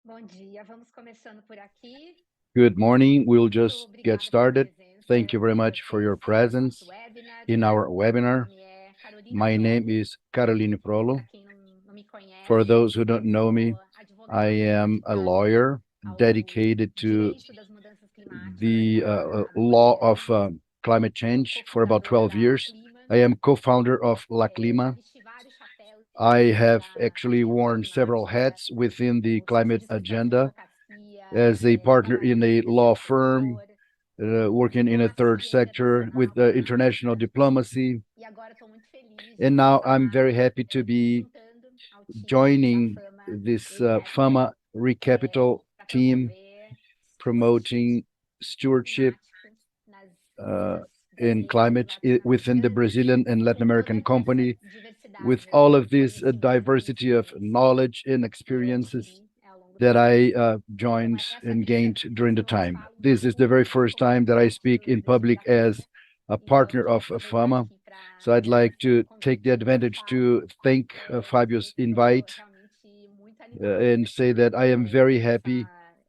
Bom dia, vamos começando por aqui. Good morning. We'll Muito just get obrigada pela started. presença Thank you very de much for your vocês no nosso presence webinar. in our Meu webinar. nome é Carolina My name Prolo. is Caroline Para Prolo. quem não me For conhece, those who don't eu know me, sou I advogada am a dedicada lawyer ao dedicated to direito das mudanças climáticas the há muitos law of anos. climate Sou change for about cofundadora 12 da La years. Clima. I am co-founder of La Já Clima. vesti vários chapéus I dentro have da actually agenda worn several climática, hats within the como climate solicitadora de agenda advocacia, as a partner in a trabalhei no law terceiro firm, setor, working in a third diplomacia sector with internacional por international anos. diplomacy. E agora estou muito feliz de And poder now I'm estar very happy to me be juntando ao time da joining Fama this re.capital FAMA re.capital para team promover stewardship promoting stewardship climático nas uh, empresas in brasileiras e climate within the latino-americanas, Brazilian and Latin com American toda essa company, with diversidade all de of this conhecimento e diversity of experiência knowledge and que eu experiences adquiri ao longo do that tempo. I Então, joined essa and aqui gained vai during ser the meu time. bate-papo This is the very first como time that I parte speak in public da as Fama. a Então, eu partner queria of aproveitar FAMA. aqui para So I'd like agradecer o to take the convite do advantage Fábio to thank e dizer Fabio's que estou invite realmente muito animada and say that I am very com happy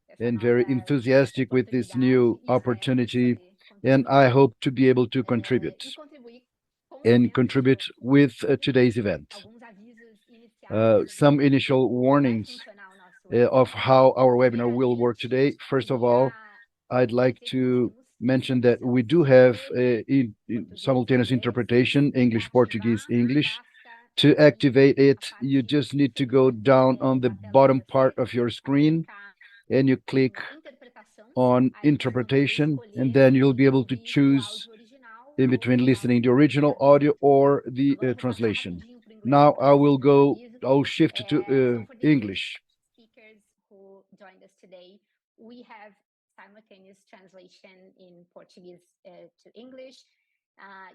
essa and very nova enthusiastic with this oportunidade new e espero opportunity. poder And contribuir I hope to be able to contribute e contribuir com o and evento de contribute hoje. with Inclusive, today's event. alguns avisos iniciais Some sobre initial como vai warnings funcionar o nosso of webinar. how our webinar will work Primeiramente, today. eu First of all, queria I'd like dizer que nós to temos mention that we tradução do have simultânea, português e simultaneous inglês. interpretation, Para English, Portuguese, ativar, English. basta To ir activate à it, you parte just need to go inferior down on the da tela de bottom part vocês, of your screen clicar and you click em interpretação. on Aí vocês vão poder interpretation, and escolher then you'll be entre able to ouvir o choose áudio original in ou between o listening the áudio original audio traduzido. or the Agora eu vou passar translation. rapidinho para o inglês Now só para I vocês will terem um go, aviso. I'll shift to So for the English English. speakers who joined us today, we have simultaneous translation in Portuguese to English.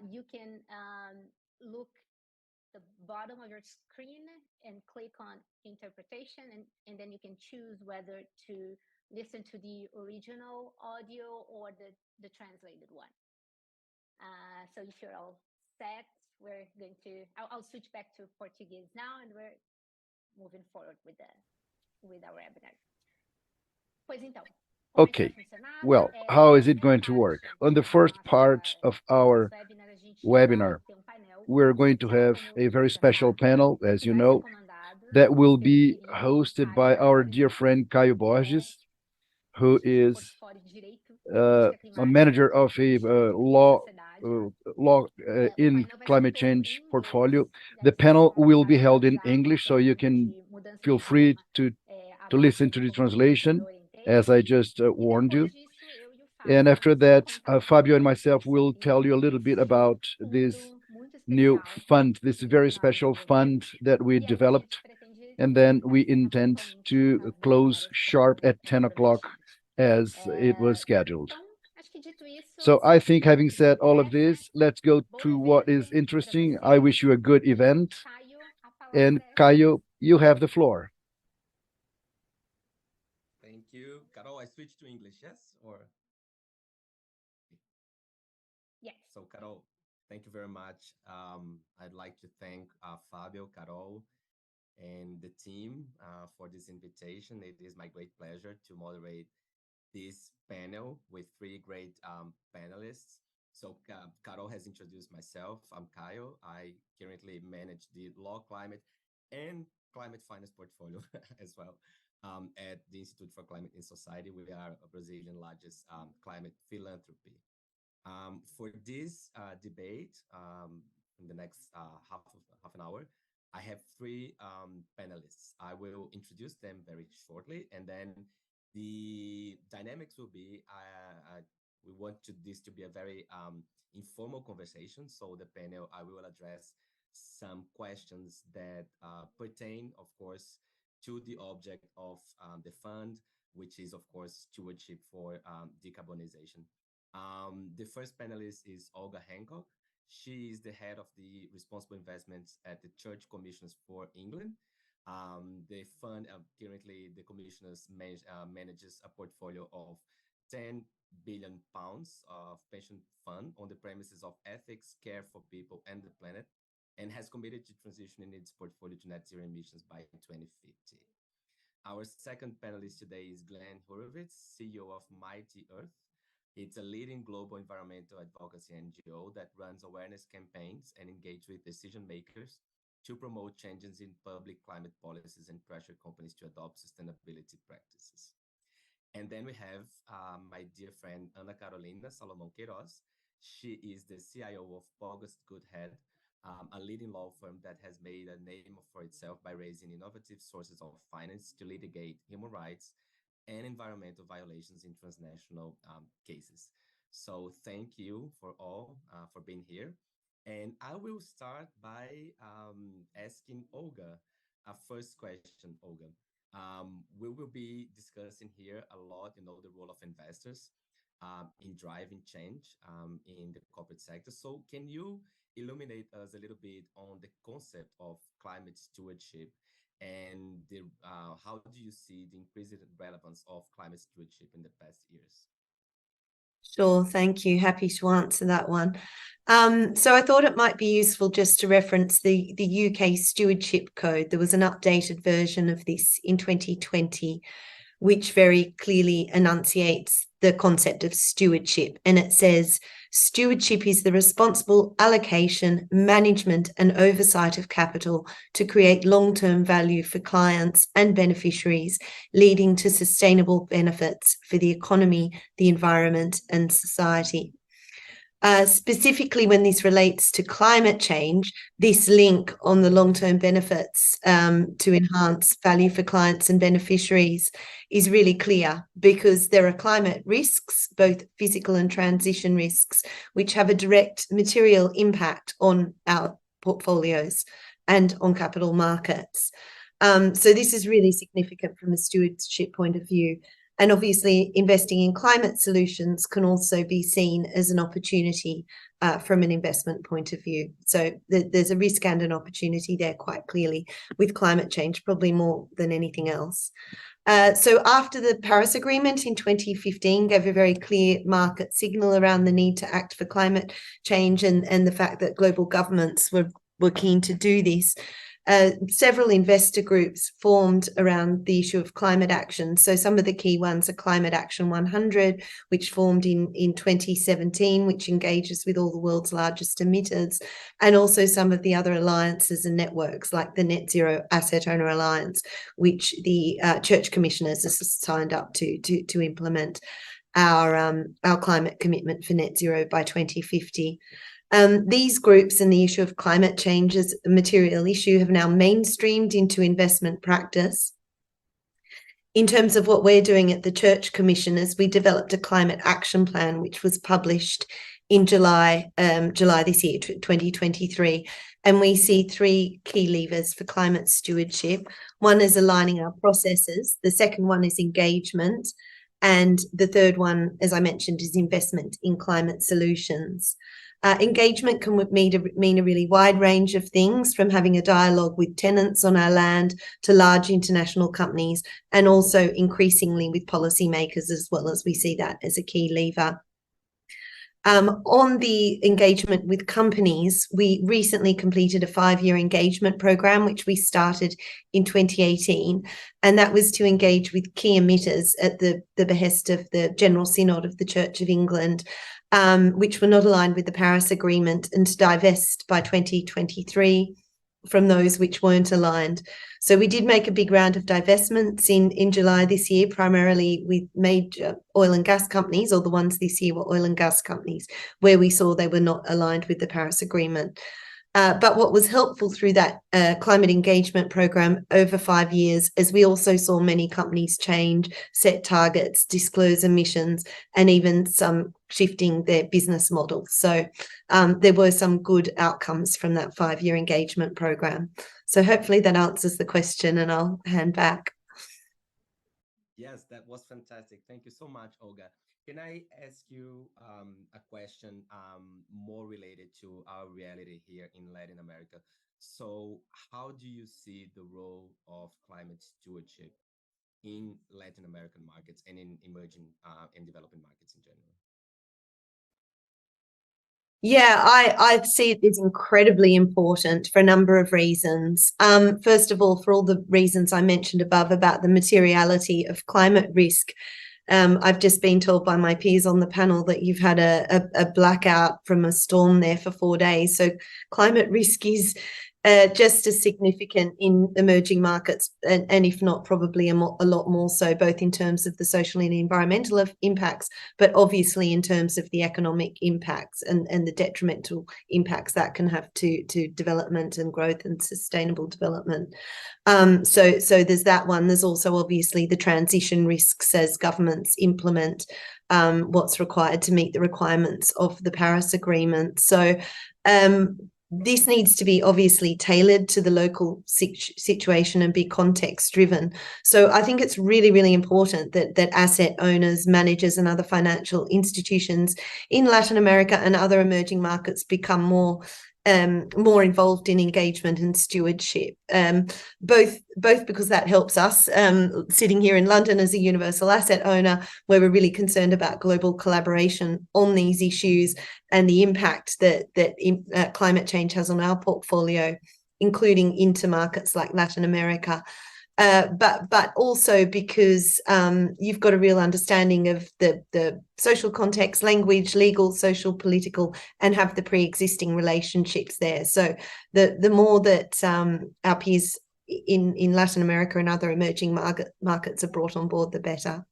You can look the bottom of your screen and click on interpretation, and then you can choose whether to listen to the original audio or the translated one. So if you're all set, we're going to, I'll switch back to Portuguese now, and we're moving forward with our webinar. Pois então, como é que vai Okay, funcionar? well, how Na is it primeira going to work? parte On the da first nossa, part of do nosso our webinar, a gente vai webinar, ter um painel we're going to especial, have como a very vocês já special sabem, panel, as que you vai ser know, comandado that will pelo be querido hosted Caio by our dear Borges, friend Caio que é Borges, who gerente de is portfólio de Direito e Política a Climática manager of no a Instituto Vida e law Sociedade. law O in painel vai ser climate todo change em inglês, portfolio. e The aí vocês panel são will be held convidados in a English, so qualquer you tipo can de mudança de feel free idioma, to listen to abaixem the como eu translation, orientei. as I just E warned you. depois disso, eu e o And Fábio after vamos that, contar um Fabio and pouquinho myself will sobre tell you a little bit este about this fundo muito new especial fund, this very que nós special fund desenvolvemos. that we E aí a gente developed. pretende And then we encerrar intend pontualmente to às 10 close horas, sharp como, at como 10 o'clock prometido. as it was scheduled. Então, acho que dito isso, So I think, having sem said mais all of delongas, this, let's go bom to what evento is para interesting. I vocês. wish you a good E, event. Caio, a And palavra é sua. Caio, you have the floor. Thank you. Carol, I switched to English, yes? Or Yes. so, Carol, thank you very much. I'd like to thank Fabio, Carol, and the team for this invitation. It is my great pleasure to moderate this panel with three great panelists. So, Carol has introduced myself. I'm Kyle. I currently manage the law, climate, and climate finance portfolio as well at the Institute for Climate and Society. We are a Brazilian largest climate philanthropy. For this debate, in the next half an hour, I have three panelists. I will introduce them very shortly, and then the dynamics will be we want this to be a very informal conversation. So the panel, I will address some questions that pertain, of course, to the object of the fund, which is, of course, stewardship for decarbonization. The first panelist is Olga Hancock. She is the head of the responsible investments at the Church Commissioners for England. The fund currently the commissioners manages a portfolio of 10 billion pounds of pension fund on the premises of ethics, care for people and the planet, and has committed to transitioning its portfolio to net zero emissions by 2050. Our second panelist today is Glenn Horowitz, CEO of Mighty Earth. It's a leading global environmental advocacy NGO that runs awareness campaigns and engage with decision makers to promote changes in public climate policies and pressure companies to adopt sustainability practices. And then we have my dear friend Ana Carolina Salomão Queiroz. She is the CIO of August Goodhead, a leading law firm that has made a name for itself by raising innovative sources of finance to litigate human rights and environmental violations in transnational cases. So thank you for all for being here. And I will start by asking Olga a first question, Olga. We will be discussing here a lot, the role of investors in driving change in the corporate sector. So, can you illuminate us a little bit on the concept of climate stewardship and how do you see the increased relevance of climate stewardship in the past years? Sure, thank you. Happy to answer that one. So I thought it might be useful just to reference the UK Stewardship Code. There was an updated version of this in 2020, which very clearly enunciates the concept of stewardship. And it says, stewardship is the responsible allocation, management, and oversight of capital to create long-term value for clients and beneficiaries, leading to sustainable benefits for the economy, the environment, and society. Specifically, when this relates to climate change, this link on the long-term benefits to enhance value for clients and beneficiaries is really clear, because there are climate risks, both physical and transition risks, which have a direct material impact on our portfolios and on capital markets. So this is really significant from a stewardship point of view. And obviously, investing in climate solutions can also be seen as an opportunity from an investment point of view. So there's a risk and an opportunity there quite clearly with climate change, probably more than anything else. So after the Paris Agreement in 2015 gave a very clear market signal around the need to act for climate change and the fact that global governments were keen to do this, several investor groups formed around the issue of climate action. So some of the key ones are Climate Action 100, which formed in 2017, which engages with all the world's largest emitters, and also some of the other alliances and networks like the Net Zero Asset Owner Alliance, which the Church Commissioners have signed up to implement our climate commitment for net zero by 2050. These groups and the issue of climate change as a material issue have now mainstreamed into investment practice. In terms of what we're doing at the Church Commissioners, we developed a climate action plan, which was published in July this year, 2023. And we see three key levers for climate stewardship. One is aligning our processes. The second one is engagement. And the third one, as I mentioned, is investment in climate solutions. Engagement can mean a really wide range of things, from having a dialogue with tenants on our land to large international companies, and also increasingly with policymakers as well, as we see that as a key lever. On the engagement with companies, we recently completed a 5-year engagement program, which we started in 2018, and that was to engage with key emitters at the behest of the General Synod of the Church of England, which were not aligned with the Paris Agreement, and to divest by 2023 from those which weren't aligned. So we did make a big round of divestments in July this year, primarily with major oil and gas companies, or the ones this year were oil and gas companies, where we saw they were not aligned with the Paris Agreement. But what was helpful through that climate engagement program over 5 years, is we also saw many companies change, set targets, disclose emissions, and even some shifting their business model. So there were some good outcomes from that 5-year engagement program. So hopefully that answers the question, and I'll hand back. Yes, that was fantastic. Thank you so much, Olga. Can I ask you a question more related to our reality here in Latin America? So, how do you see the role of climate stewardship in Latin American markets and in emerging and developing markets in general? Yeah, I see it as incredibly important for a number of reasons. First of all, for all the reasons I mentioned above about the materiality of climate risk. I've just been told by my peers on the panel that you've had a blackout from a storm there for 4 days. So climate risk is just as significant in emerging markets, and if not, probably a lot more so, both in terms of the social and environmental impacts, but obviously in terms of the economic impacts and the detrimental impacts that can have to development and growth and sustainable development. So there's that one. There's also obviously the transition risks as governments implement what's required to meet the requirements of the Paris Agreement. So this needs to be obviously tailored to the local situation and be context driven. So I think it's really, really important that asset owners, managers, and other financial institutions in Latin America and other emerging markets become more involved in engagement and stewardship, both because that helps us sitting here in London as a universal asset owner, where we're really concerned about global collaboration on these issues and the impact that climate change has on our portfolio, including into markets like Latin America. But also because you've got a real understanding of the social context, language, legal, social, political, and have the pre-existing relationships there. So the more that our peers in Latin America and other emerging markets are brought on board, the better.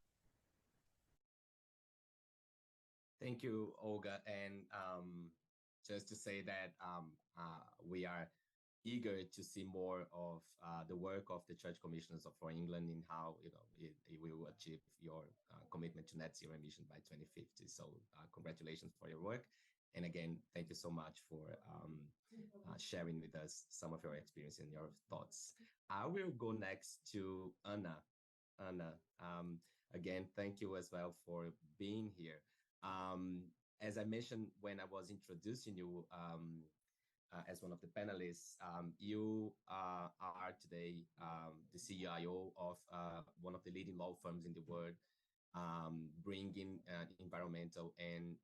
Thank you, Olga. And just to say that we are eager to see more of the work of the Church Commissioners for England in how it will achieve your commitment to net zero emission by 2050. So congratulations for your work. And again, thank you so much for sharing with us some of your experience and your thoughts. I will go next to Anna. Anna, again, thank you as well for being here. As I mentioned when I was introducing you as one of the panelists, you are today the CIO of one of the leading law firms in the world, bringing environmental and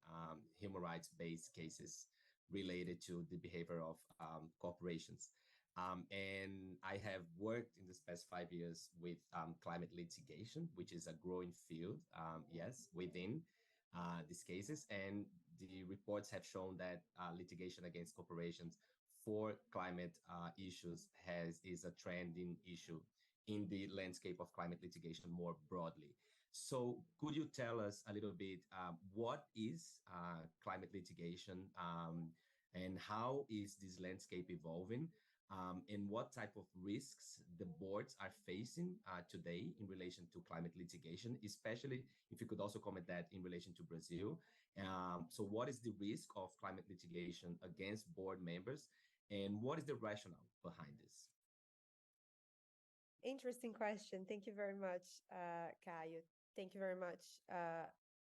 human rights-based cases related to the behavior of corporations. And I have worked in the past 5 years with climate litigation, which is a growing field, yes, within these cases. And the reports have shown that litigation against corporations for climate issues is a trending issue in the landscape of climate litigation more broadly. So could you tell us a little bit what is climate litigation and how is this landscape evolving? And what type of risks the boards are facing today in relation to climate litigation, especially if you could also comment that in relation to Brazil. So what is the risk of climate litigation against board members, and what is the rationale behind this? Interesting question. Thank you very much, Caio. Thank you very much,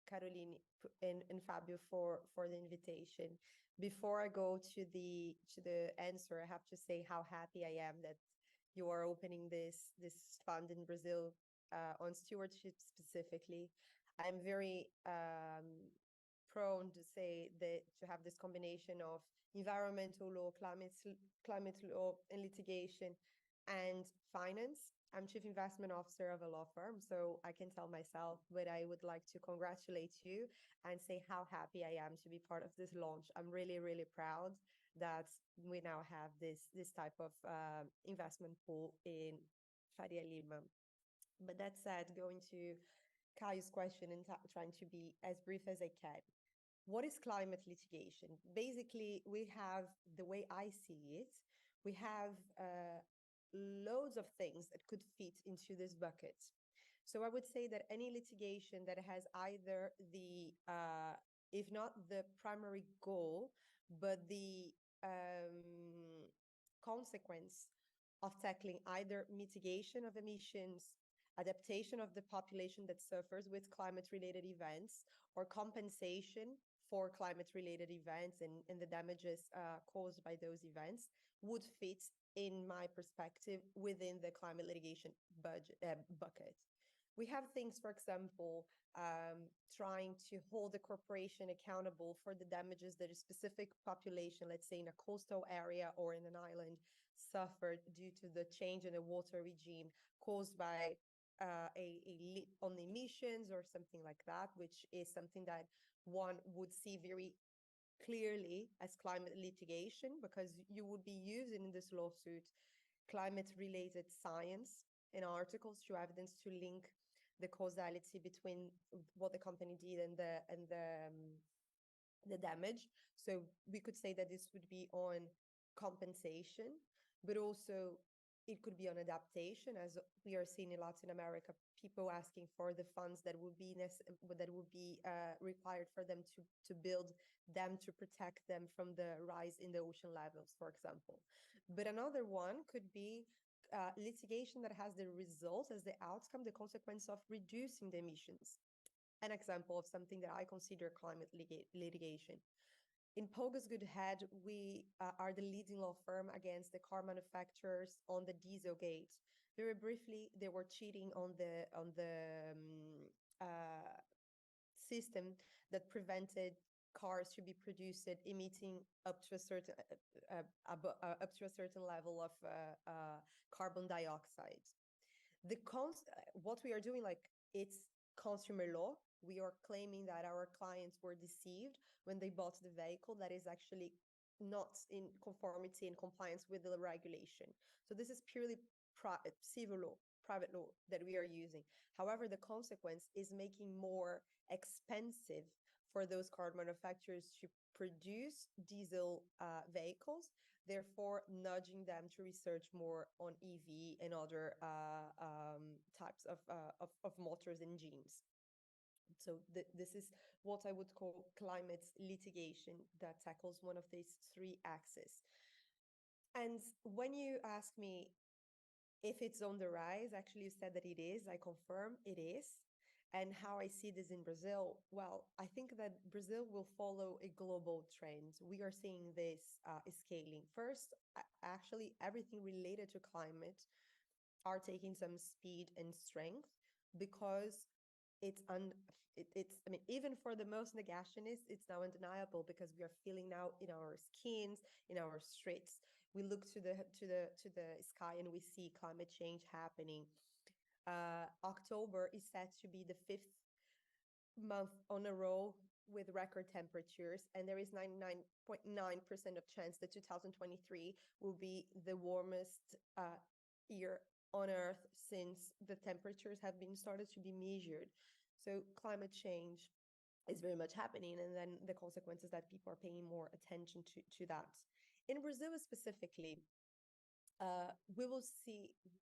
Caroline and Fabio for the invitation. Before I go to the answer, I have to say how happy I am that you are opening this fund in Brazil on stewardship specifically. I'm very prone to say that to have this combination of environmental law, climate law, and litigation, and finance. I'm Chief Investment Officer of a law firm, so I can tell myself, but I would like to congratulate you and say how happy I am to be part of this launch. I'm really, really proud that we now have this type of investment pool in Faria Lima. But that said, going to Kai's question and trying to be as brief as I can. What is climate litigation? Basically, we have, the way I see it, we have loads of things that could fit into this bucket. So I would say that any litigation that has either the, if not the primary goal, but the consequence of tackling either mitigation of emissions, adaptation of the population that suffers with climate-related events, or compensation for climate-related events and the damages caused by those events would fit, in my perspective, within the climate litigation bucket. We have things, for example, trying to hold the corporation accountable for the damages that a specific population, let's say in a coastal area or in an island, suffered due to the change in the water regime caused by on emissions or something like that, which is something that one would see very clearly as climate litigation, because you would be using in this lawsuit climate related science in articles to evidence to link the causality between what the company did and the damage. So we could say that this would be on compensation, but also it could be on adaptation, as we are seeing in Latin America, people asking for the funds that would be required for them to build them, to protect them from the rise in the ocean levels, for example. But another one could be litigation that has the result as the outcome, the consequence of reducing the emissions. An example of something that I consider climate litigation. In Pogus Good Head, we are the leading law firm against the car manufacturers on the Dieselgate. Very briefly, they were cheating on the system that prevented cars to be produced emitting up to a certain level of carbon dioxide. What we are doing, like, it's consumer law. We are claiming that our clients were deceived when they bought the vehicle that is actually not in conformity and compliance with the regulation. So this is purely civil law, private law that we are using. However, the consequence is making more expensive for those car manufacturers to produce diesel vehicles, therefore nudging them to research more on EV and other types of motors and engines. So this is what I would call climate litigation that tackles one of these three axes. And when you ask me if it's on the rise, actually you said that it is. I confirm it is. And how I see this in Brazil, well, I think that Brazil will follow a global trend. We are seeing this scaling. First, actually, everything related to climate are taking some speed and strength, because I mean, even for the most negationists, it's now undeniable, because we are feeling now in our skins, in our streets. We look to the sky and we see climate change happening. October is set to be the 5th month on a row with record temperatures, and there is 99.9% of chance that 2023 will be the warmest year on Earth since the temperatures have been started to be measured. So climate change is very much happening, and then the consequences that people are paying more attention to that. In Brazil specifically,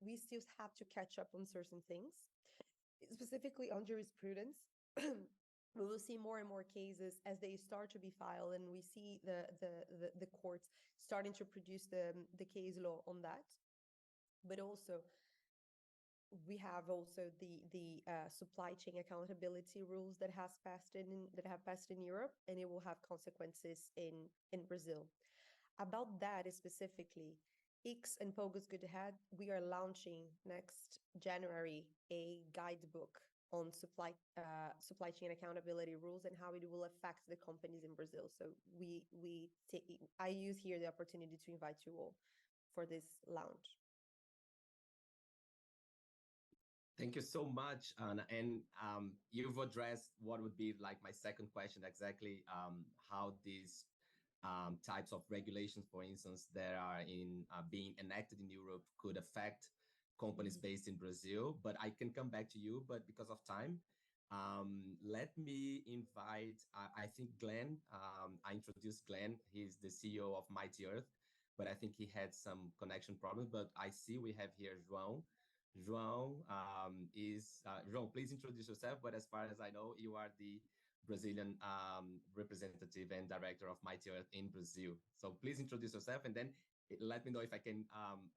we still have to catch up on certain things, specifically on jurisprudence. We will see more and more cases as they start to be filed, and we see the courts starting to produce the case law on that. But also, we have also the supply chain accountability rules that have passed in Europe, and it will have consequences in Brazil. About that specifically, X and Pogus Good Head, we are launching next January a guidebook on supply chain accountability rules and how it will affect the companies in Brazil. So I use here the opportunity to invite you all for this launch. Thank you so much, Anna. And you've addressed what would be like my second question, exactly how these types of regulations, for instance, that are being enacted in Europe could affect companies based in Brazil. But I can come back to you, but because of time, let me invite, I think Glenn, I introduced Glenn. He's the CEO of Mighty Earth, but I think he had some connection problems. But I see we have here João. João João, please introduce yourself. But as far as I know, you are the Brazilian representative and director of Mighty Earth in Brazil. So please introduce yourself, and then let me know if I can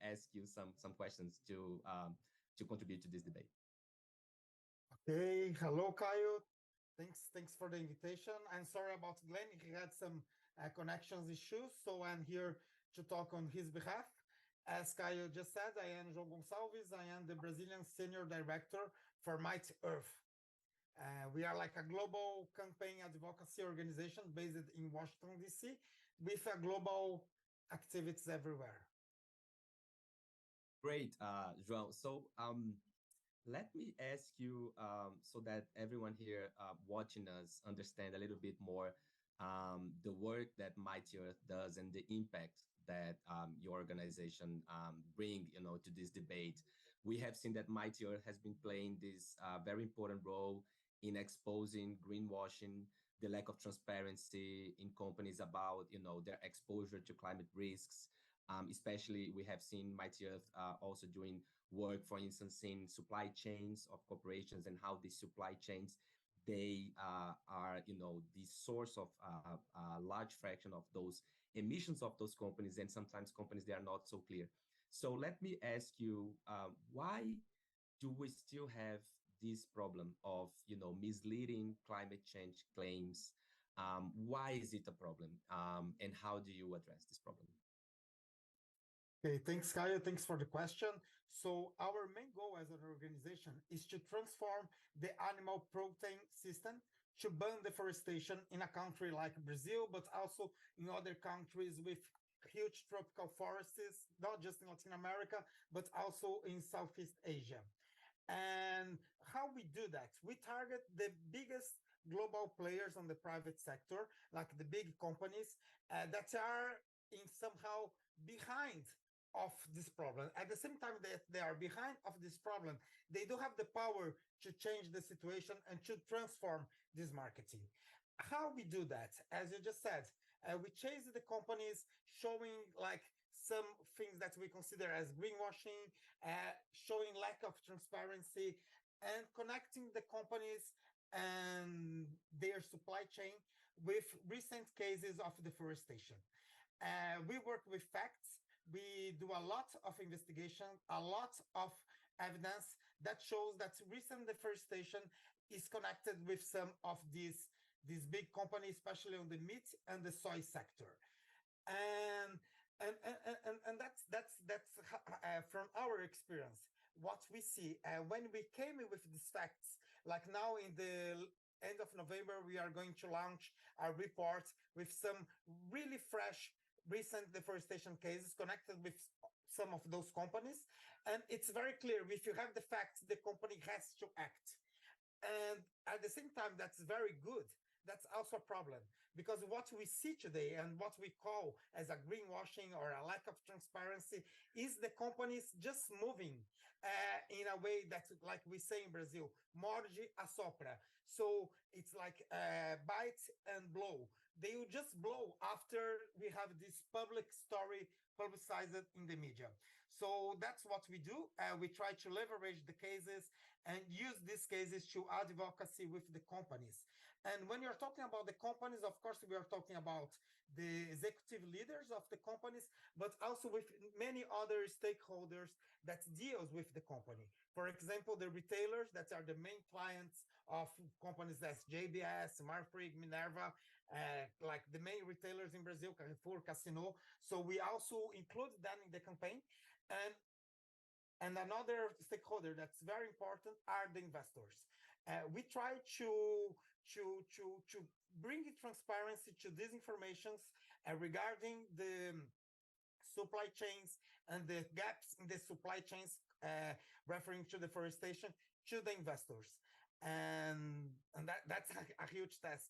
ask you some questions to contribute to this debate. Okay, hello, Caio. Thanks for the invitation. I'm sorry about Glenn. He had some connections issues, so I'm here to talk on his behalf. As Caio just said, I am João Gonçalves. I am the Brazilian Senior Director for Might Earth. We are like a global campaign advocacy organization based in Washington, D.C., with a global activities everywhere. Great, João. So let me ask you so that everyone here watching us understand a little bit more the work that Mighty Earth does and the impact that your organization bring, to this debate. We have seen that Mighty Earth has been playing this very important role in exposing greenwashing, the lack of transparency in companies about, their exposure to climate risks. Especially, we have seen Mighty Earth also doing work, for instance, in supply chains of corporations and how these supply chains they are, the source of a large fraction of those emissions of those companies, and sometimes companies they are not so clear. So let me ask you, why do we still have this problem of misleading climate change claims? Why is it a problem, and how do you address this problem? Okay, thanks, Kaya. Thanks for the question. So our main goal as an organization is to transform the animal protein system to ban deforestation in a country like Brazil, but also in other countries with huge tropical forests, not just in Latin America, but also in Southeast Asia. And how we do that? We target the biggest global players on the private sector, like the big companies that are in somehow behind of this problem. At the same time that they are behind of this problem, they do have the power to change the situation and to transform this marketing. How we do that? As you just said, we chase the companies showing like some things that we consider as greenwashing, showing lack of transparency, and connecting the companies and their supply chain with recent cases of deforestation. We work with facts. We do a lot of investigation, a lot of evidence that shows that recent deforestation is connected with some of these big companies, especially on the meat and the soy sector. And that's from our experience what we see when we came with these facts. Like now in the end of November, we are going to launch a report with some really fresh recent deforestation cases connected with some of those companies. And it's very clear, if you have the facts, the company has to act. And at the same time, that's very good. That's also a problem, because what we see today and what we call as a greenwashing or a lack of transparency is the companies just moving in a way that, like we say in Brazil, morde a sopra. So it's like bite and blow. They will just blow after we have this public story publicized in the media. So that's what we do. We try to leverage the cases and use these cases to advocacy with the companies. And when you're talking about the companies, of course, we are talking about the executive leaders of the companies, but also with many other stakeholders that deals with the company. For example, the retailers that are the main clients of companies as JBS, Marfrig, Minerva, like the main retailers in Brazil, Carrefour, Casino. So we also include them in the campaign. And another stakeholder that's very important are the investors. We try to bring transparency to these informations regarding the supply chains and the gaps in the supply chains, referring to deforestation, to the investors. And that's a huge task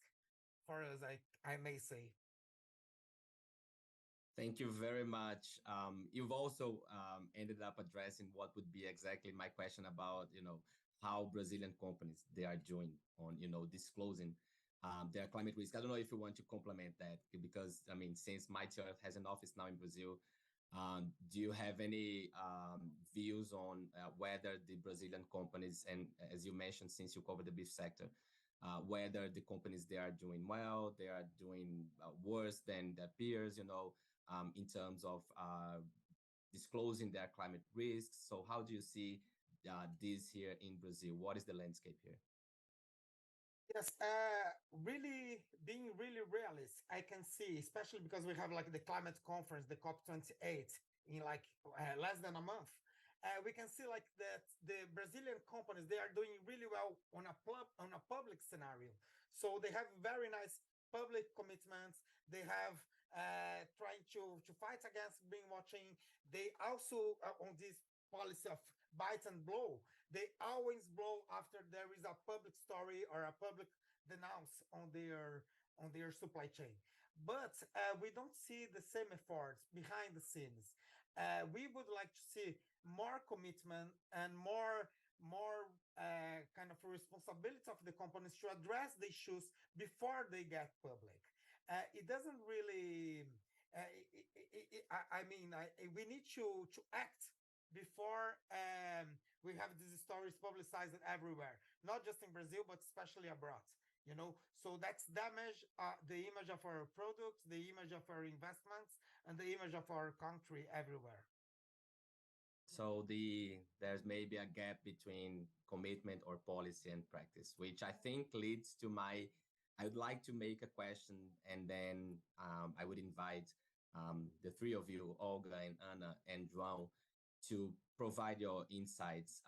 for us, I may say. Thank you very much. You've also ended up addressing what would be exactly my question about, how Brazilian companies they are doing on, disclosing their climate risk. I don't know if you want to complement that, because I mean, since Mighty Earth has an office now in Brazil, do you have any views on whether the Brazilian companies, and as you mentioned, since you cover the beef sector, whether the companies they are doing well, they are doing worse than their peers, in terms of disclosing their climate risks? So how do you see this here in Brazil? What is the landscape here? Yes, really being really realist, I can see, especially because we have like the climate conference, the COP28 in like less than a month. We can see like that the Brazilian companies, they are doing really well on a public scenario. So they have very nice public commitments. They have trying to fight against greenwashing. They also on this policy of bite and blow. They always blow after there is a public story or a public denounce on their supply chain. But we don't see the same efforts behind the scenes. We would like to see more commitment and more kind of responsibility of the companies to address the issues before they get public. It doesn't really. We need to act before we have these stories publicized everywhere, not just in Brazil, but especially abroad. So that's damage the image of our products, the image of our investments, and the image of our country everywhere. So there's maybe a gap between commitment or policy and practice, which I think leads to my. I would like to make a question, and then I would invite the three of you, Olga and Anna and João, to provide your insights.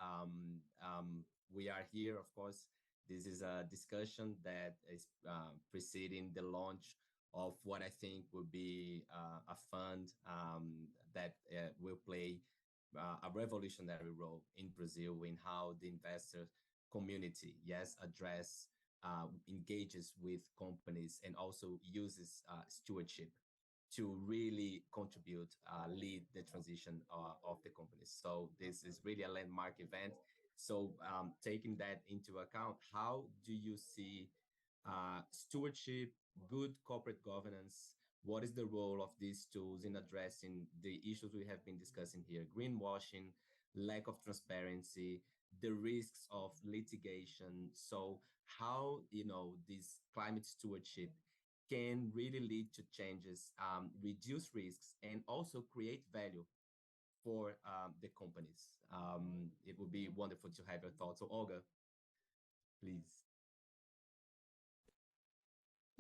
We are here, of course. This is a discussion that is preceding the launch of what I think would be a fund that will play a revolutionary role in Brazil in how the investor community, yes, engages with companies and also uses stewardship to really contribute, lead the transition of the companies. So this is really a landmark event. So taking that into account, how do you see stewardship, good corporate governance? What is the role of these tools in addressing the issues we have been discussing here? Greenwashing, lack of transparency, the risks of litigation. So how, this climate stewardship can really lead to changes, reduce risks, and also create value for the companies. It would be wonderful to have your thoughts. So Olga, please.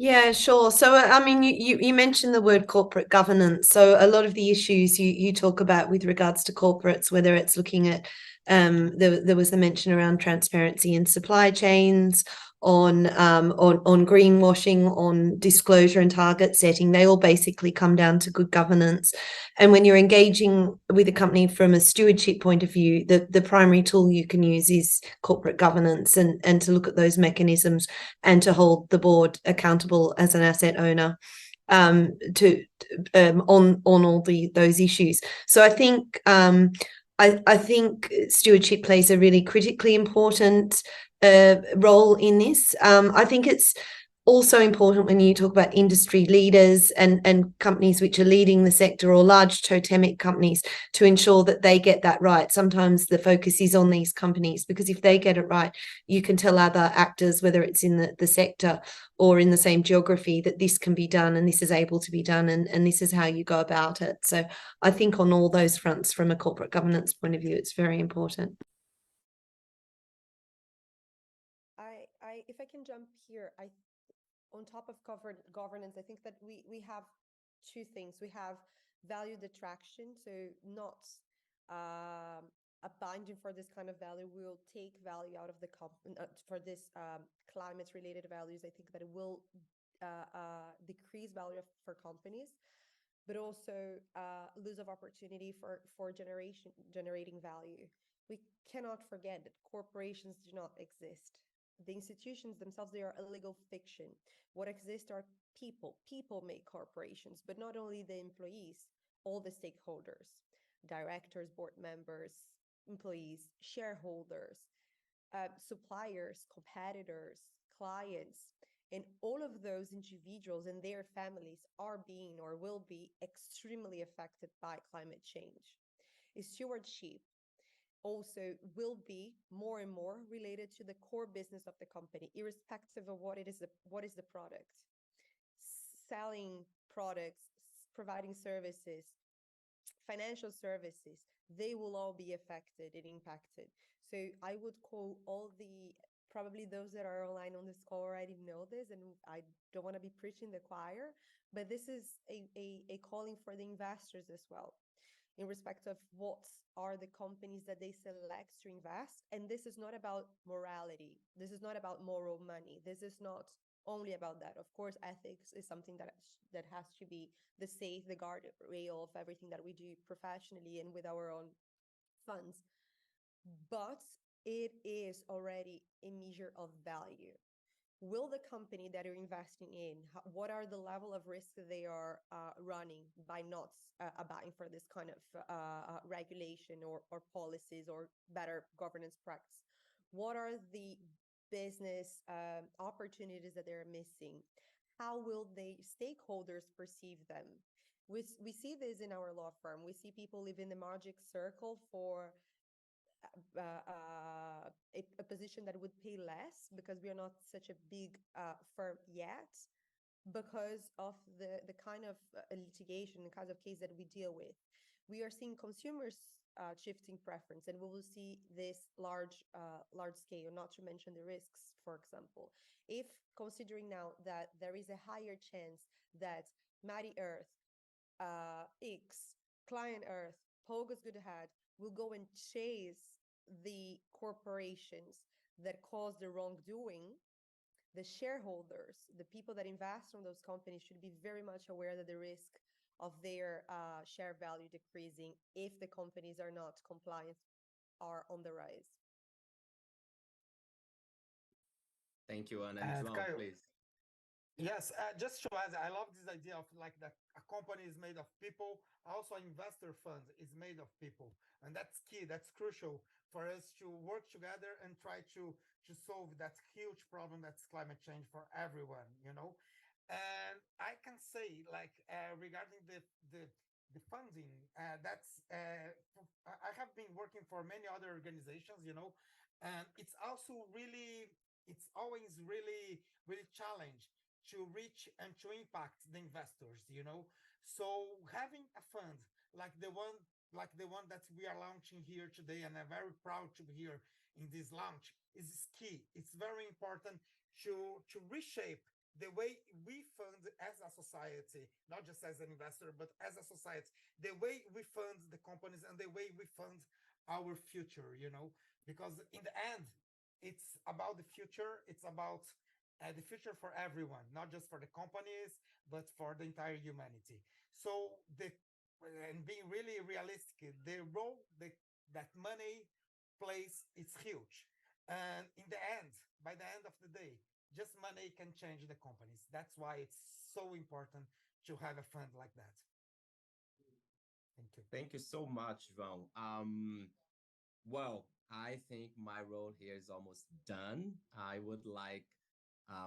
Yeah, sure. So, I mean, you mentioned the word corporate governance. So, a lot of the issues you talk about with regards to corporates, whether it's looking at, there was the mention around transparency in supply chains, on greenwashing, on disclosure and target setting, they all basically come down to good governance. And when you're engaging with a company from a stewardship point of view, the primary tool you can use is corporate governance, and to look at those mechanisms and to hold the board accountable as an asset owner to on all those issues. So I think I think stewardship plays a really critically important role in this. I think it's also important when you talk about industry leaders and companies which are leading the sector, or large totemic companies, to ensure that they get that right. Sometimes the focus is on these companies, because if they get it right, you can tell other actors, whether it's in the sector or in the same geography, that this can be done and this is able to be done, and this is how you go about it. So I think on all those fronts, from a corporate governance point of view, it's very important. If I can jump here, on top of governance, I think that we have two things. We have value detraction, so not a binding for this kind of value. We will take value out of the company for this climate related values. I think that it will decrease value for companies, but also lose of opportunity for generating value. We cannot forget that corporations do not exist. The institutions themselves, they are a legal fiction. What exists are people. People make corporations, but not only the employees, all the stakeholders, directors, board members, employees, shareholders, suppliers, competitors, clients, and all of those individuals and their families are being or will be extremely affected by climate change. Stewardship also will be more and more related to the core business of the company, irrespective of what is the product. Selling products, providing services, financial services, they will all be affected and impacted. So I would call probably those that are online on this call already know this, and I don't want to be preaching the choir, but this is a calling for the investors as well. in respect of what are the companies that they select to invest. And this is not about morality. This is not about moral money. This is not only about that. Of course, ethics is something that has to be the safe, the guardrail of everything that we do professionally and with our own funds. But it is already a measure of value. Will the company that you're investing in, what are the level of risk they are running by not abiding for this kind of regulation or policies or better governance practice? What are the business opportunities that they're missing? How will the stakeholders perceive them? We see this in our law firm. We see people live in the magic circle for a position that would pay less because we are not such a big firm yet, because of the kind of litigation, the kinds of case that we deal with. We are seeing consumers shifting preference, and we will see this large scale, not to mention the risks, for example. If considering now that there is a higher chance that Mighty Earth, X, Client Earth, Pogo's Good Head will go and chase the corporations that cause the wrongdoing, the shareholders, the people that invest from those companies should be very much aware that the risk of their share value decreasing if the companies are not compliant are on the rise. Thank you, Anna. And João, Caio, please. yes, just to add, I love this idea of like that a company is made of people. Also, an investor fund is made of people, and that's key. That's crucial for us to work together and try to solve that huge problem that's climate change for everyone. And I can say like regarding the funding, I have been working for many other organizations, and it's also really it's always really challenge to reach and to impact the investors. So having a fund like the one that we are launching here today, and I'm very proud to be here in this launch, is key. It's very important to reshape the way we fund as a society, not just as an investor, but as a society, the way we fund the companies and the way we fund our future, because in the end, it's about the future. It's about the future for everyone, not just for the companies, but for the entire humanity. So and being really realistic, the role that money plays is huge. And in the end, by the end of the day, just money can change the companies. That's why it's so important to have a fund like that. Thank you. Thank you so much, João. Well, I think my role here is almost done. I would like,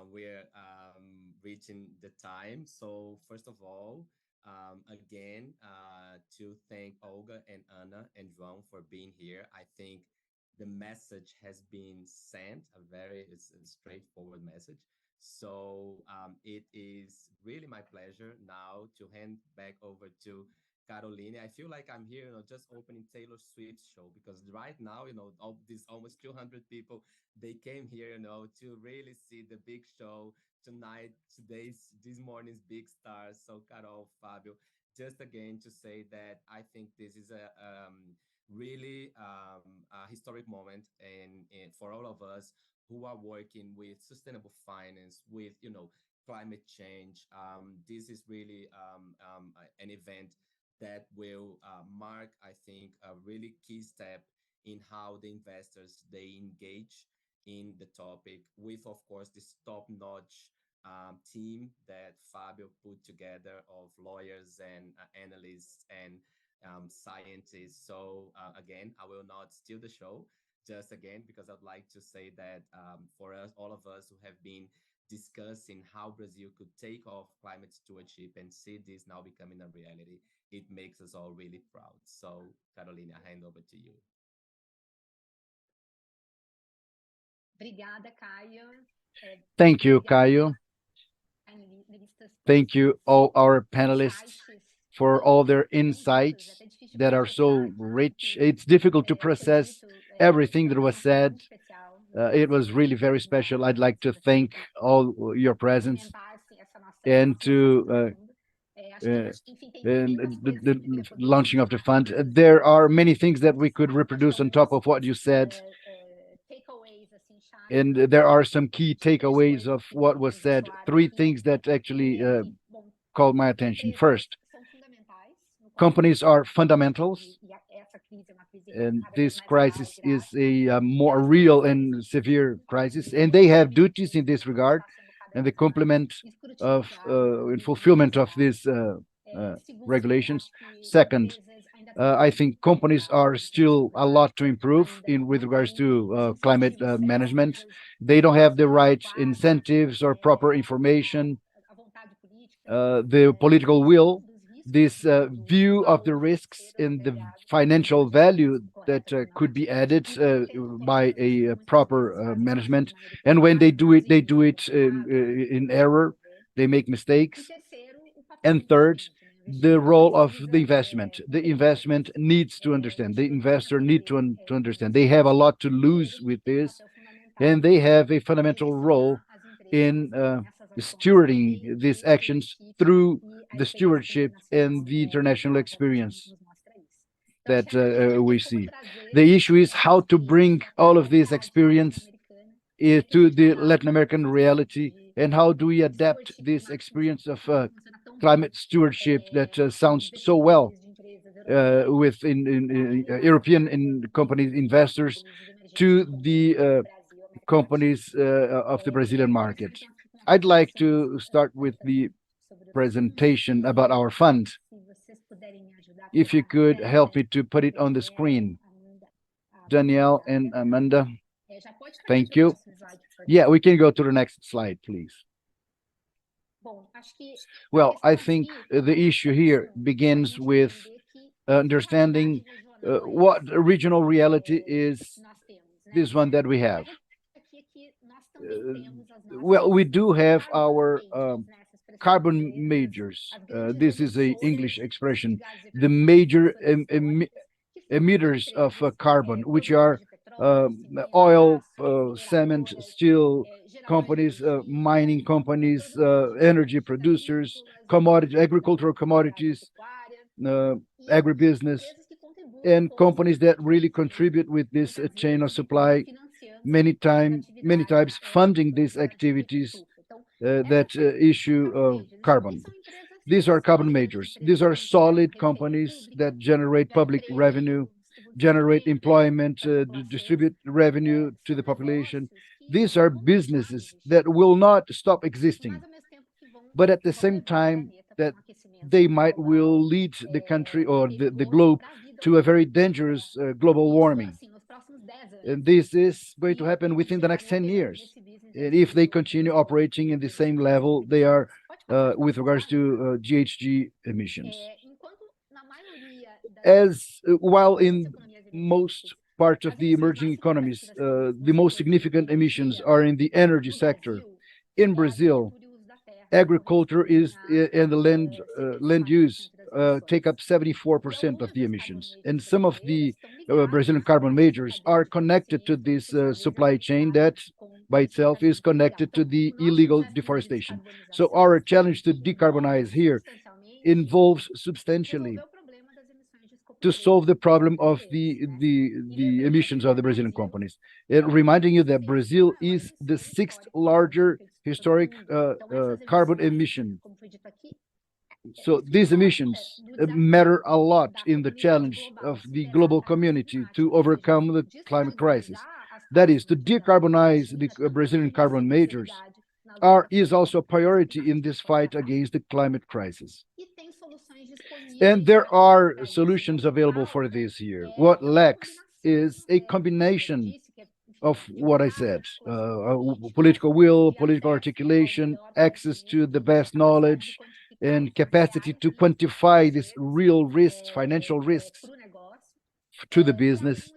we're reaching the time. So, first of all, again, to thank Olga and Anna and João for being here. I think the message has been sent, it's a straightforward message. So, it is really my pleasure now to hand back over to Caroline. I feel like I'm here, just opening Taylor Swift's show, because right now, all these almost 200 people, they came here, to really see the big show tonight, this morning's big stars. So Carol, Fabio, just again to say that I think this is a really a historic moment, and for all of us who are working with sustainable finance, with climate change. This is really an event that will mark, I think, a really key step in how the investors they engage in the topic with, of course, this top-notch team that Fabio put together of lawyers and analysts and scientists. So again, I will not steal the show. Just again, because I'd like to say that for us, all of us who have been discussing how Brazil could take off climate stewardship and see this now becoming a reality, it makes us all really proud. So, Carolina, I hand over to you. Obrigada, Caio. Thank you, Caio. Thank you, all our panelists, for all their insights that are so rich. It's difficult to process everything that was said. It was really very special. I'd like to thank all your presence and to uh, and the launching of the fund. There are many things that we could reproduce on top of what you said, and there are some key takeaways of what was said. Three things that actually called my attention. First, companies are fundamentals, and this crisis is a more real and severe crisis, and they have duties in this regard, and the complement of and fulfillment of these regulations. Second, I think companies are still a lot to improve in with regards to climate management. They don't have the right incentives or proper information, the political will, this view of the risks and the financial value that could be added by a proper management. And when they do it in error. They make mistakes. And third, the role of the investment. The investment needs to understand. The investor need to understand. They have a lot to lose with this, and they have a fundamental role in stewarding these actions through the stewardship and the international experience that we see. The issue is how to bring all of this experience to the Latin American reality, and how do we adapt this experience of climate stewardship that sounds so well with in European companies investors to the companies of the Brazilian market. I'd like to start with the presentation about our fund. If you could help me to put it on the screen, Danielle and Amanda. Thank you. Yeah, we can go to the next slide, please. Well, I think the issue here begins with understanding what regional reality is, this one that we have. Well, we do have our carbon majors. This is a English expression. The major emitters of carbon, which are oil, cement, steel companies, mining companies, energy producers, commodity, agricultural commodities, agribusiness, and companies that really contribute with this chain of supply, many times funding these activities that issue carbon. These are carbon majors. These are solid companies that generate public revenue, generate employment, distribute revenue to the population. These are businesses that will not stop existing, but at the same time that they will lead the country or the globe to a very dangerous global warming. And this is going to happen within the next 10 years. And if they continue operating in the same level they are with regards to GHG emissions. While in most parts of the emerging economies, the most significant emissions are in the energy sector. In Brazil, agriculture and the land use take up 74% of the emissions. And some of the Brazilian carbon majors are connected to this supply chain that by itself is connected to the illegal deforestation. So our challenge to decarbonize here involves substantially to solve the problem of the emissions of the Brazilian companies. Reminding you that Brazil is the sixth larger historic carbon emission. So these emissions matter a lot in the challenge of the global community to overcome the climate crisis. That is, to decarbonize the Brazilian carbon majors is also a priority in this fight against the climate crisis. And there are solutions available for this year. What lacks is a combination of what I said, political will, political articulation, access to the best knowledge, and capacity to quantify these real risks, financial risks to the business.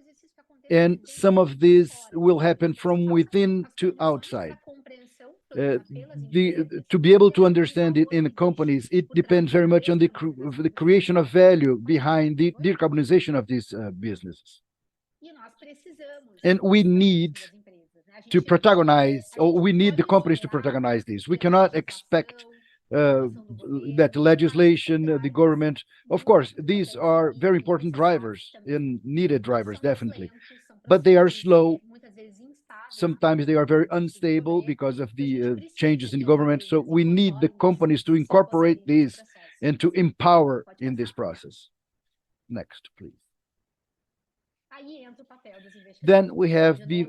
And some of this will happen from within to outside. To be able to understand it in the companies, it depends very much on the creation of value behind the decarbonization of these businesses. And we need to protagonize, or we need the companies to protagonize this. We cannot expect that the legislation, the government, of course, these are very important drivers and needed drivers, definitely. But they are slow. Sometimes they are very unstable because of the changes in the government. So we need the companies to incorporate these and to empower in this process. Next, please. Then we have the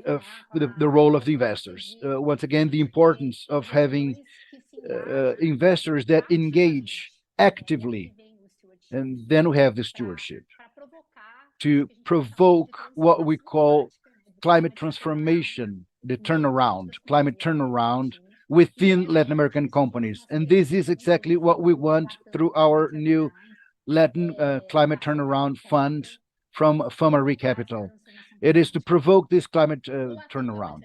role of the investors. Once again, the importance of having investors that engage actively. And then we have the stewardship to provoke what we call climate transformation, the turnaround, climate turnaround within Latin American companies. And this is exactly what we want through our new Latin Climate Turnaround Fund from re.capital. It is to provoke this climate turnaround.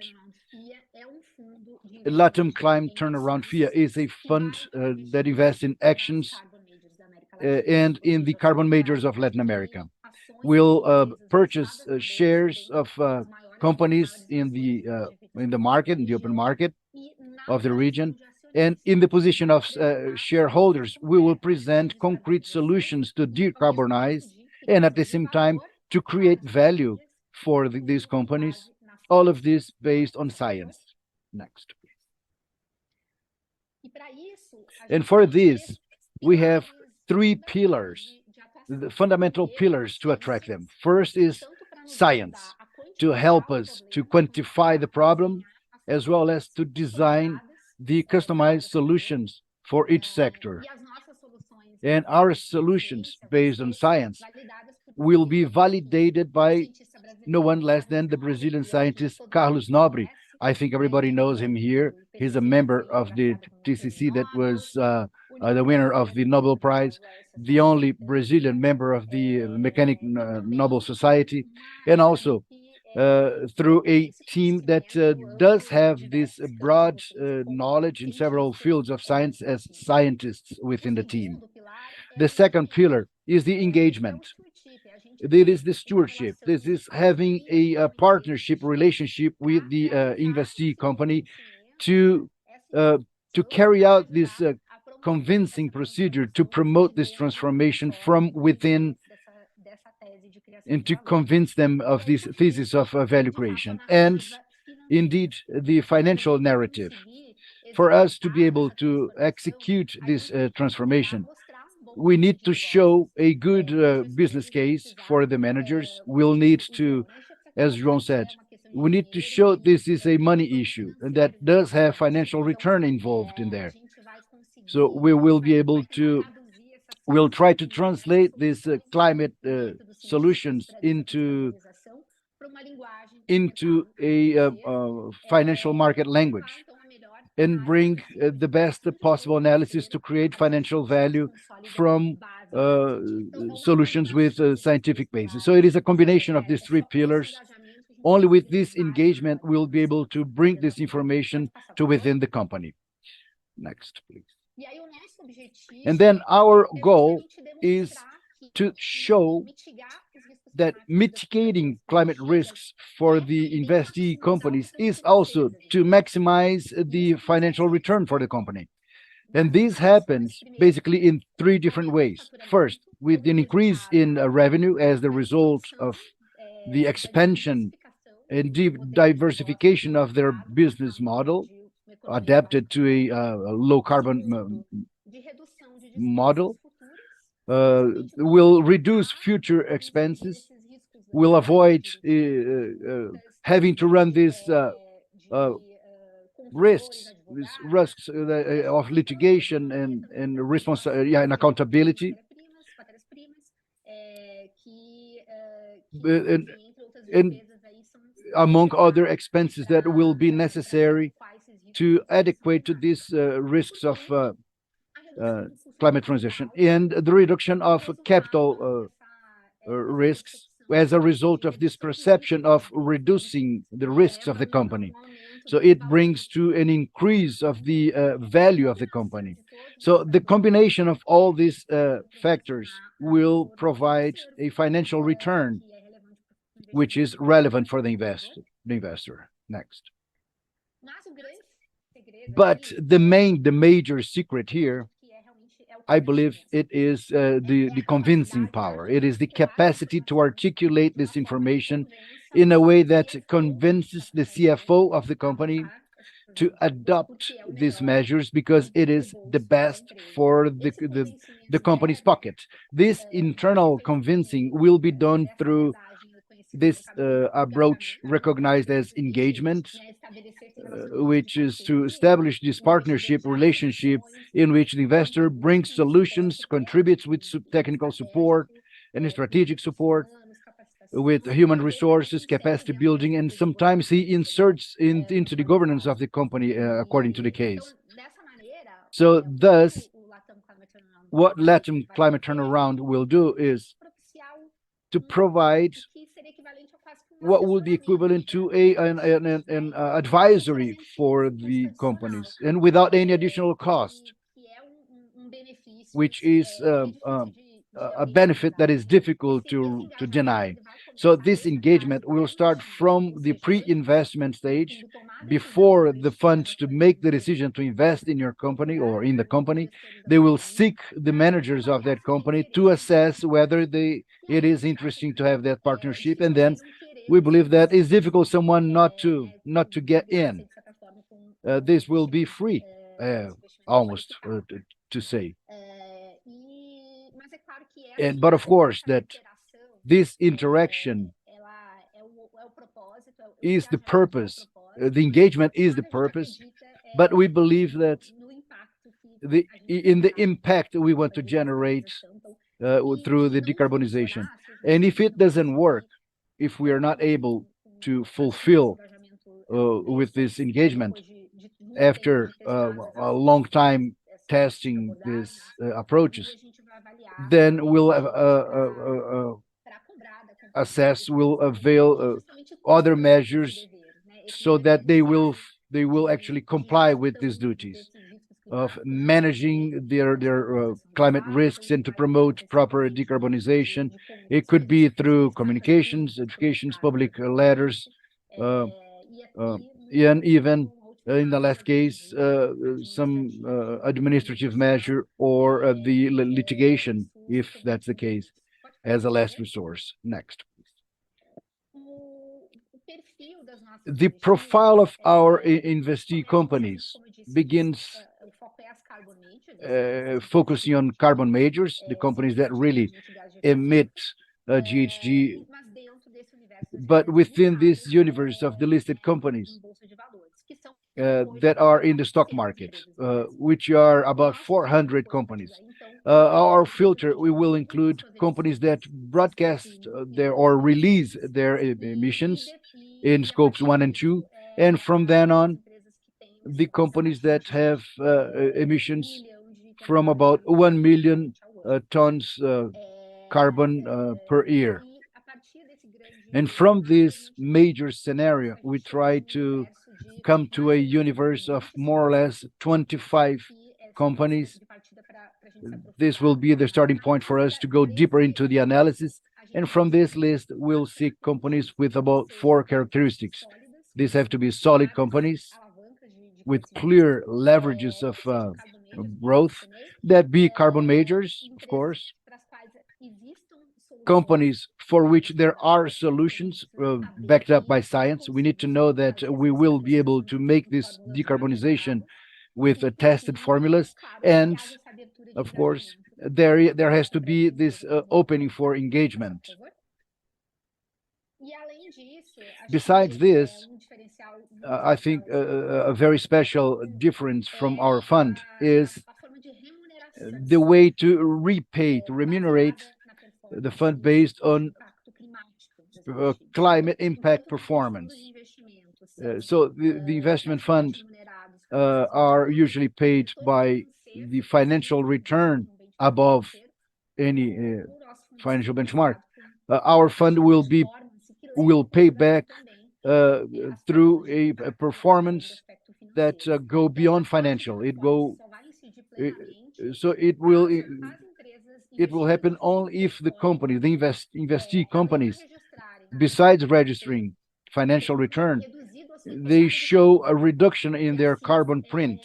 Latam Climate Turnaround FIA is a fund that invests in actions and in the carbon majors of Latin America. We'll purchase shares of companies in the market, in the open market of the region. And in the position of shareholders, we will present concrete solutions to decarbonize and at the same time to create value for these companies. All of this based on science. Next. And for this, we have three pillars, the fundamental pillars to attract them. First is science, to help us to quantify the problem, as well as to design the customized solutions for each sector. And our solutions based on science will be validated by no one less than the Brazilian scientist Carlos Nobre. I think everybody knows him here. He's a member of the TCC that was the winner of the Nobel Prize, the only Brazilian member of the Mechanic Nobel Society, and also through a team that does have this broad knowledge in several fields of science as scientists within the team. The second pillar is the engagement. It is the stewardship. This is having a partnership relationship with the investee company to carry out this convincing procedure to promote this transformation from within and to convince them of this thesis of value creation. And indeed, the financial narrative. For us to be able to execute this transformation, we need to show a good business case for the managers. We'll need to, as João said, we need to show this is a money issue and that does have financial return involved in there. So we will be able to, we'll try to translate these climate solutions into a financial market language and bring the best possible analysis to create financial value from solutions with scientific basis. So it is a combination of these three pillars. Only with this engagement, we'll be able to bring this information to within the company. Next, please. And then our goal is to show that mitigating climate risks for the investee companies is also to maximize the financial return for the company. And this happens basically in three different ways. First, with an increase in revenue as the result of the expansion and diversification of their business model, adapted to a low carbon model, will reduce future expenses, will avoid having to run these risks of litigation and and accountability. And among other expenses that will be necessary to adequate to these risks of climate transition, and the reduction of capital risks as a result of this perception of reducing the risks of the company. So it brings to an increase of the value of the company. So the combination of all these factors will provide a financial return, which is relevant for the investor. Next. But the major secret here, I believe it is the convincing power. It is the capacity to articulate this information in a way that convinces the CFO of the company to adopt these measures because it is the best for the company's pocket. This internal convincing will be done through this approach recognized as engagement, which is to establish this partnership relationship in which the investor brings solutions, contributes with technical support and strategic support, with human resources, capacity building, and sometimes he inserts into the governance of the company according to the case. So thus, what Latam Climate Turnaround will do is to provide what would be equivalent to an advisory for the companies and without any additional cost, which is a benefit that is difficult to deny. So this engagement will start from the pre-investment stage, before the fund to make the decision to invest in your company or in the company. They will seek the managers of that company to assess whether it is interesting to have that partnership, and then we believe that it's difficult someone not to get in. This will be free, almost to say. But of course, that this interaction is the purpose. The engagement is the purpose, but we believe that in the impact we want to generate through the decarbonization. And if it doesn't work, if we are not able to fulfill with this engagement after a long time testing these approaches, then we'll assess, will avail other measures so that they will actually comply with these duties of managing their climate risks and to promote proper decarbonization. It could be through communications, educations, public letters, and even in the last case, some administrative measure or the litigation, if that's the case, as a last resource. Next. The profile of our investee companies begins focusing on carbon majors, the companies that really emit GHG, but within this universe of the listed companies that are in the stock market, which are about 400 companies. Our filter, we will include companies that broadcast or release their emissions in scopes 1 and 2, and from then on, the companies that have emissions from about 1 million tons carbon per year. And from this major scenario, we try to come to a universe of more or less 25 companies. This will be the starting point for us to go deeper into the analysis. And from this list, we'll seek companies with about 4 characteristics. These have to be solid companies with clear leverages of growth, that be carbon majors, of course, companies for which there are solutions backed up by science. We need to know that we will be able to make this decarbonization with tested formulas, and of course, there has to be this opening for engagement. Besides this, I think a very special difference from our fund is the way to remunerate the fund based on climate impact performance. So the investment fund are usually paid by the financial return above any financial benchmark. Our fund will pay back through a performance that go beyond financial. It will happen only if the company, the investee companies, besides registering financial return, they show a reduction in their carbon print,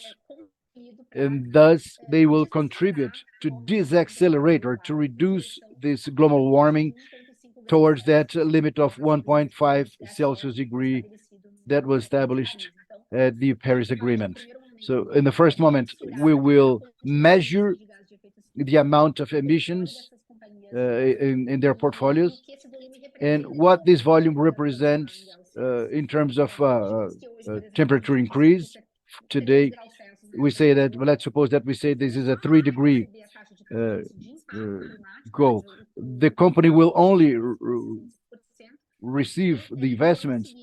and thus they will contribute to disaccelerate or to reduce this global warming towards that limit of 1.5 Celsius degree that was established at the Paris Agreement. So in the first moment, we will measure the amount of emissions in their portfolios and what this volume represents in terms of temperature increase. Today, we say that, well, let's suppose that we say this is a 3-degree uh, uh, goal. The company will only receive the investments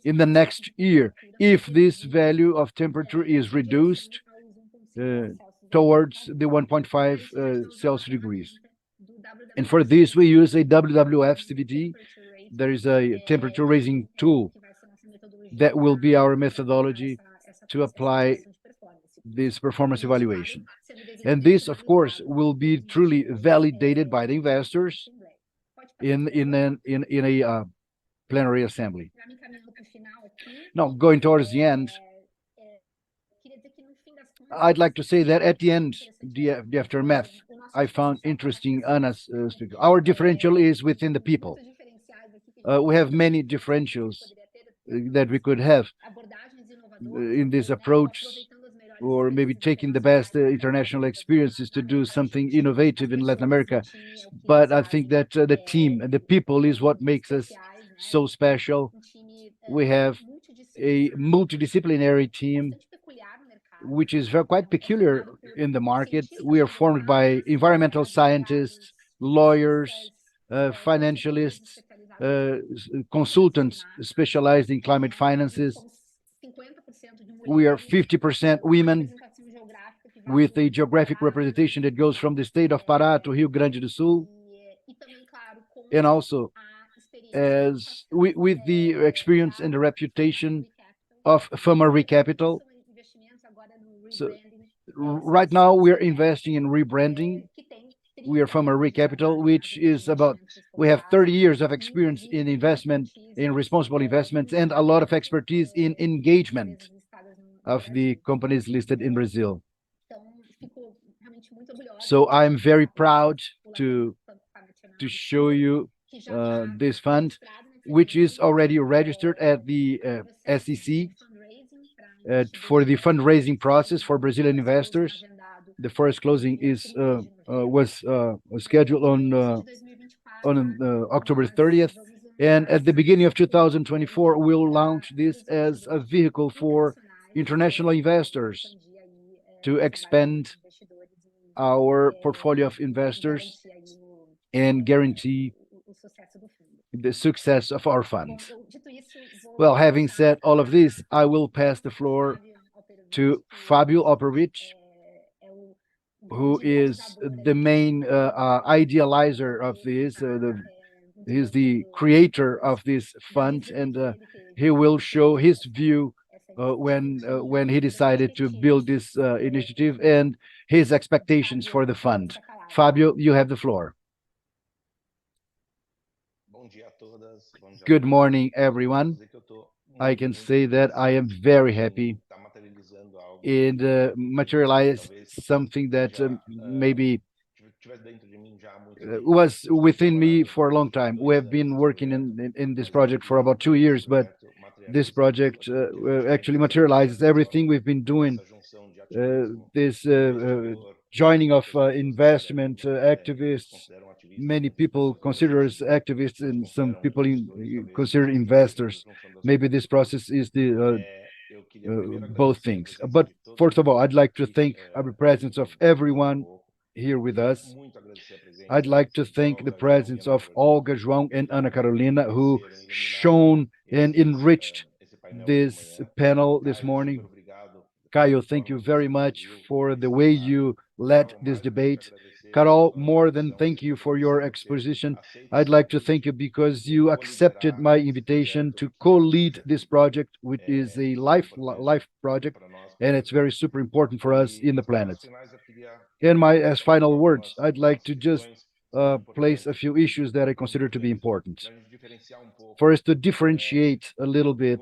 in the next year if this value of temperature is reduced towards the 1.5 Celsius degrees. And for this, we use a WWF CVT. There is a temperature raising tool that will be our methodology to apply this performance evaluation. And this, of course, will be truly validated by the investors in a plenary assembly. Now, going towards the end, I'd like to say that at the end, the aftermath, I found interesting Anna's speaker. Our differential is within the people. We have many differentials that we could have in this approach, or maybe taking the best international experiences to do something innovative in Latin America. But I think that the team and the people is what makes us so special. We have a multidisciplinary team, which is quite peculiar in the market. We are formed by environmental scientists, lawyers, financialists, consultants specialized in climate finances. We are 50% women, with a geographic representation that goes from the state of Pará to Rio Grande do Sul, and also as with the experience and the reputation of Fama re.capital. So right now we're investing in rebranding. We are Fama re.capital, which is about, we have 30 years of experience in investment, in responsible investments, and a lot of expertise in engagement of the companies listed in Brazil. So I'm very proud to show you this fund, which is already registered at the SEC for the fundraising process for Brazilian investors. The first closing was scheduled on October 30th, and at the beginning of 2024, we'll launch this as a vehicle for international investors to expand our portfolio of investors and guarantee the success of our fund. Well, having said all of this, I will pass the floor to Fabio Operovich, who is the main idealizer of this. He's the creator of this fund, and he will show his view when he decided to build this initiative and his expectations for the fund. Fabio, you have the floor. Good morning, everyone. I can say that I am very happy and materialize something that maybe was within me for a long time. We have been working in this project for about 2 years, but this project actually materializes everything we've been doing. This joining of investment activists, many people consider us activists and some people consider investors. Maybe this process is the both things. But first of all, I'd like to thank the presence of everyone here with us. I'd like to thank the presence of Olga, João, and Ana Carolina, who shone and enriched this panel this morning. Caio, thank you very much for the way you led this debate. Carol, more than thank you for your exposition. I'd like to thank you because you accepted my invitation to co-lead this project, which is a life project, and it's very super important for us in the planet. And as final words, I'd like to just place a few issues that I consider to be important. For us to differentiate a little bit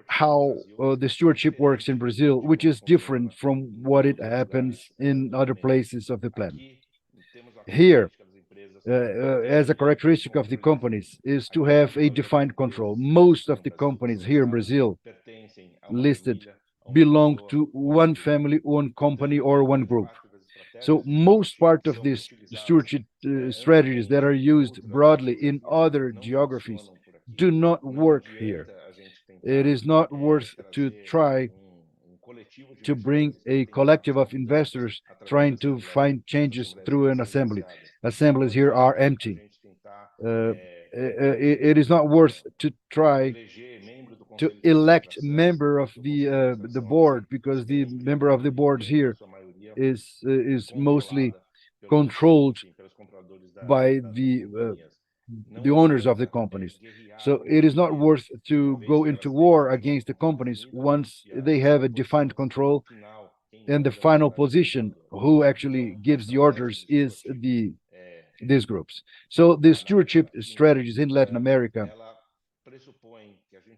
how the stewardship works in Brazil, which is different from what it happens in other places of the planet. Here, as a characteristic of the companies, is to have a defined control. Most of the companies here in Brazil listed belong to one family, one company, or one group. So most part of these stewardship strategies that are used broadly in other geographies do not work here. It is not worth to try to bring a collective of investors trying to find changes through an assembly. Assemblies here are empty. It is not worth to try to elect member of the board, because the member of the boards here is mostly controlled by the owners of the companies. So it is not worth to go into war against the companies once they have a defined control, and the final position, who actually gives the orders, is these groups. So the stewardship strategies in Latin America,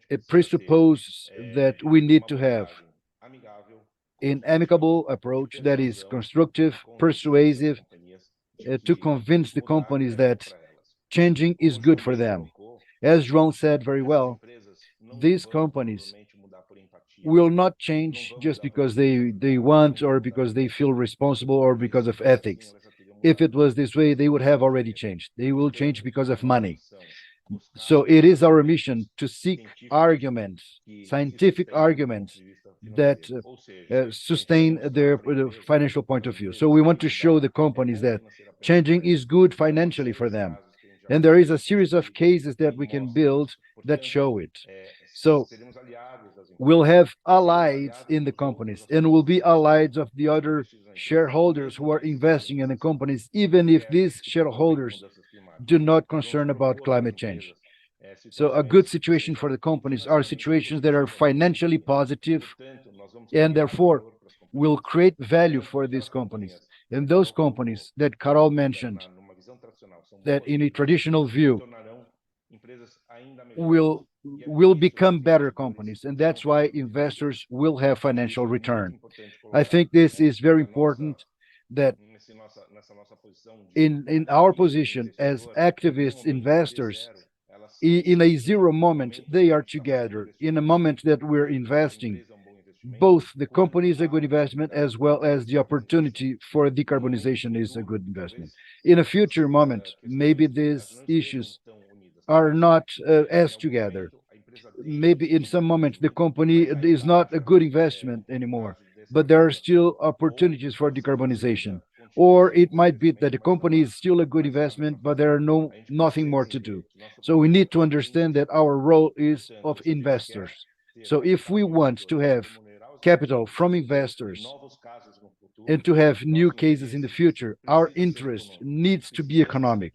it presupposes that we need to have an amicable approach that is constructive, persuasive, to convince the companies that changing is good for them. As João said very well, these companies will not change just because they want, or because they feel responsible, or because of ethics. If it was this way, they would have already changed. They will change because of money. So it is our mission to seek arguments, scientific arguments that sustain their financial point of view. So we want to show the companies that changing is good financially for them. And there is a series of cases that we can build that show it. So we'll have allies in the companies, and will be allies of the other shareholders who are investing in the companies, even if these shareholders do not concern about climate change. So a good situation for the companies are situations that are financially positive, and therefore will create value for these companies. And those companies that Carol mentioned, that in a traditional view will become better companies, and that's why investors will have financial return. I think this is very important, that in our position as activist investors, in a zero moment, they are together. In a moment that we're investing, both the company is a good investment, as well as the opportunity for decarbonization is a good investment. In a future moment, maybe these issues are not as together. Maybe in some moment the company is not a good investment anymore, but there are still opportunities for decarbonization. Or it might be that the company is still a good investment, but there are nothing more to do. So we need to understand that our role is of investors. So if we want to have capital from investors and to have new cases in the future, our interest needs to be economic.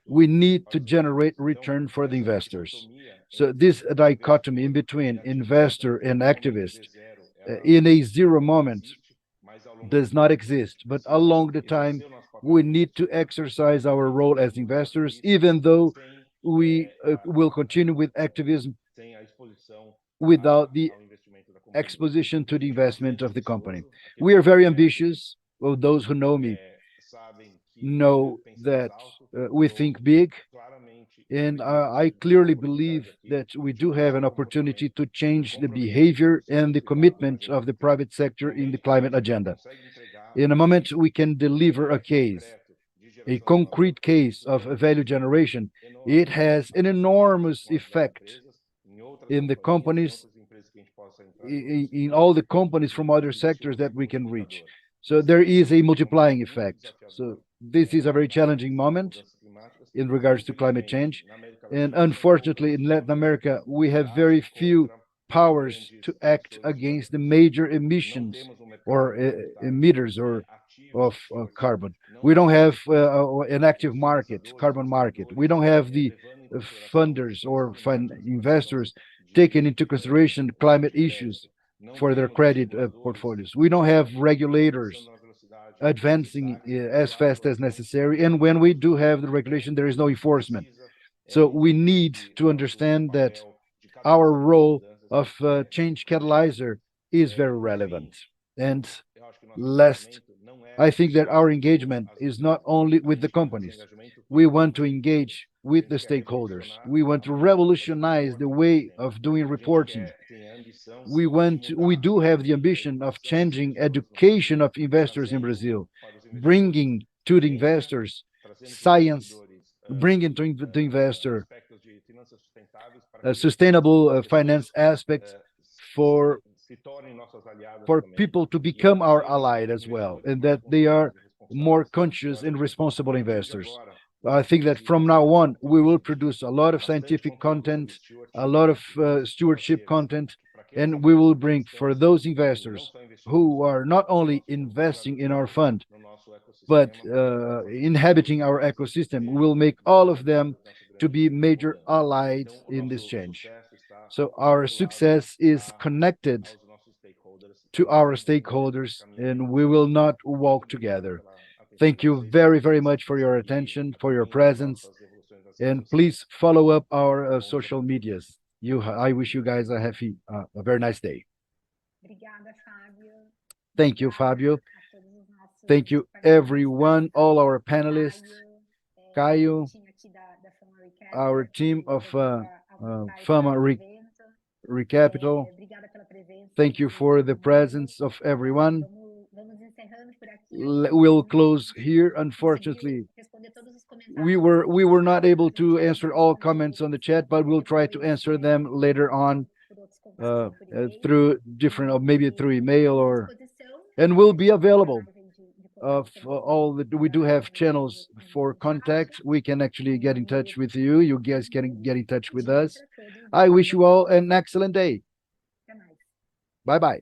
We need to generate return for the investors. So this dichotomy in between investor and activist in a zero moment does not exist. But along the time, we need to exercise our role as investors, even though we will continue with activism without the exposition to the investment of the company. We are very ambitious. Well, those who know me know that we think big, and I clearly believe that we do have an opportunity to change the behavior and the commitment of the private sector in the climate agenda. In a moment, we can deliver a case, a concrete case of value generation. It has an enormous effect in the companies, in all the companies from other sectors that we can reach. So there is a multiplying effect. So this is a very challenging moment in regards to climate change. And unfortunately, in Latin America, we have very few powers to act against the major emissions or emitters or of carbon. We don't have an active market, carbon market. We don't have the funders or investors taking into consideration climate issues for their credit portfolios. We don't have regulators advancing as fast as necessary. And when we do have the regulation, there is no enforcement. So we need to understand that our role of change catalyzer is very relevant. And last, I think that our engagement is not only with the companies. We want to engage with the stakeholders. We want to revolutionize the way of doing reporting. We do have the ambition of changing education of investors in Brazil, bringing to the investors science, bringing to the investor sustainable finance aspects for people to become our ally as well, and that they are more conscious and responsible investors. I think that from now on, we will produce a lot of scientific content, a lot of stewardship content, and we will bring for those investors who are not only investing in our fund, but inhabiting our ecosystem. We will make all of them to be major allies in this change. So our success is connected to our stakeholders, and we will not walk together. Thank you very, very much for your attention, for your presence, and please follow up our social medias. I wish you guys a very nice day. Thank you, Fabio. Thank you, everyone, all our panelists, Caio, our team of Fama re.capital. Thank you for the presence of everyone. We'll close here. Unfortunately, we were not able to answer all comments on the chat, but we'll try to answer them later on through different, or maybe through email, and we'll be available. We do have channels for contact. We can actually get in touch with you. You guys can get in touch with us. I wish you all an excellent day. Bye bye.